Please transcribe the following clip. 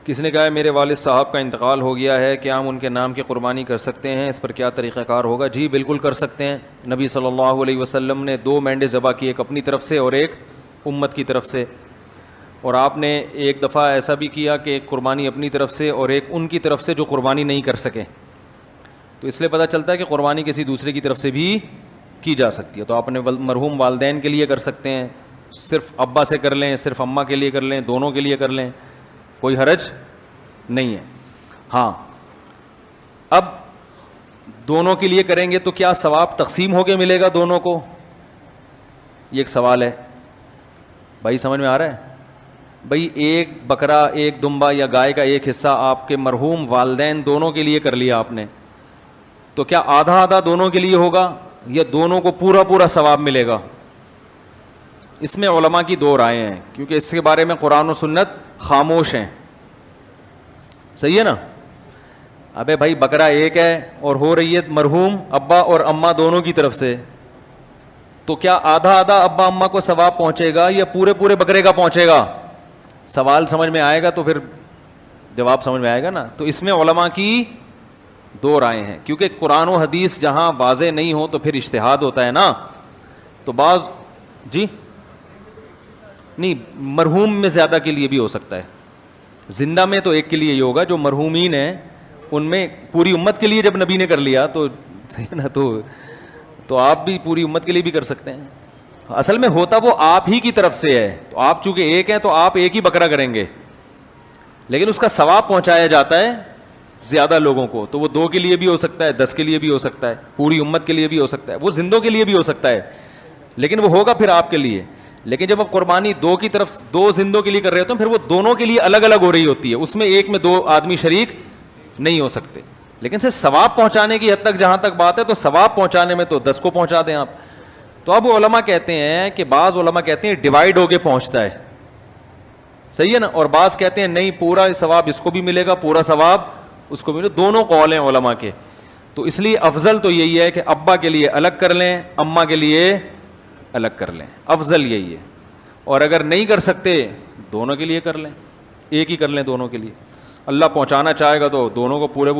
کسی نے کہا ہے میرے والد صاحب کا انتقال ہو گیا ہے، کیا ہم ان کے نام کی قربانی کر سکتے ہیں؟ اس پر کیا طریقہ کار ہوگا؟ جی بالکل کر سکتے ہیں. نبی صلی اللہ علیہ وسلم نے 2 مینڈے ذبح کی، ایک اپنی طرف سے اور ایک امت کی طرف سے. اور آپ نے ایک دفعہ ایسا بھی کیا کہ ایک قربانی اپنی طرف سے اور ایک ان کی طرف سے جو قربانی نہیں کر سکے. تو اس لیے پتہ چلتا ہے کہ قربانی کسی دوسرے کی طرف سے بھی کی جا سکتی ہے. تو آپ نے مرحوم والدین کے لیے کر سکتے ہیں، صرف ابا سے کر لیں، صرف اماں کے لیے کر لیں، دونوں کے لیے کر لیں، کوئی حرج نہیں ہے. ہاں اب دونوں کے لیے کریں گے تو کیا ثواب تقسیم ہو کے ملے گا دونوں کو؟ یہ ایک سوال ہے. بھائی سمجھ میں آ رہا ہے؟ بھائی ایک بکرا، ایک دمبا یا گائے کا ایک حصہ آپ کے مرحوم والدین دونوں کے لیے کر لیا آپ نے، تو کیا آدھا آدھا دونوں کے لیے ہوگا یا دونوں کو پورا پورا ثواب ملے گا؟ اس میں علماء کی 2 رائے ہیں، کیونکہ اس کے بارے میں قرآن و سنت خاموش ہیں. صحیح ہے نا؟ ابے بھائی بکرا ایک ہے اور ہو رہی ہے مرحوم ابا اور اماں دونوں کی طرف سے، تو کیا آدھا آدھا ابا اماں کو ثواب پہنچے گا یا پورے پورے بکرے کا پہنچے گا؟ سوال سمجھ میں آئے گا تو پھر جواب سمجھ میں آئے گا نا. تو اس میں علماء کی 2 رائے ہیں، کیونکہ قرآن و حدیث جہاں واضح نہیں ہو تو پھر اجتہاد ہوتا ہے نا. تو بعض جی نہیں، مرحوم میں زیادہ کے لیے بھی ہو سکتا ہے. زندہ میں تو ایک کے لیے ہی ہوگا، جو مرحومین ہیں ان میں پوری امت کے لیے جب نبی نے کر لیا تو صحیح ہے نا، تو آپ بھی پوری امت کے لیے بھی کر سکتے ہیں. اصل میں ہوتا وہ آپ ہی کی طرف سے ہے، تو آپ چونکہ ایک ہیں تو آپ ایک ہی بکرا کریں گے، لیکن اس کا ثواب پہنچایا جاتا ہے زیادہ لوگوں کو. تو وہ 2 کے لیے بھی ہو سکتا ہے، 10 کے لیے بھی ہو سکتا ہے، پوری امت کے لیے بھی ہو سکتا ہے، وہ زندوں کے لیے بھی ہو سکتا ہے، لیکن وہ ہوگا پھر آپ کے لیے. لیکن جب آپ قربانی 2 کی طرف 2 زندوں کے لیے کر رہے ہوتے ہیں، پھر وہ دونوں کے لیے الگ الگ ہو رہی ہوتی ہے، اس میں ایک میں 2 آدمی شریک نہیں ہو سکتے. لیکن صرف ثواب پہنچانے کی حد تک جہاں تک بات ہے، تو ثواب پہنچانے میں تو 10 کو پہنچا دیں آپ. تو اب علماء کہتے ہیں کہ بعض علماء کہتے ہیں ڈیوائڈ ہو کے پہنچتا ہے، صحیح ہے نا، اور بعض کہتے ہیں نہیں پورا ثواب اس کو بھی ملے گا، پورا ثواب اس کو بھی. دونوں قول ہیں علماء کے. تو اس لیے افضل تو یہی ہے کہ ابا کے لیے الگ کر لیں، اماں کے لیے الگ کر لیں، افضل یہی ہے. اور اگر نہیں کر سکتے دونوں کے لیے کر لیں، ایک ہی کر لیں دونوں کے لیے. اللہ پہنچانا چاہے گا تو دونوں کو پورے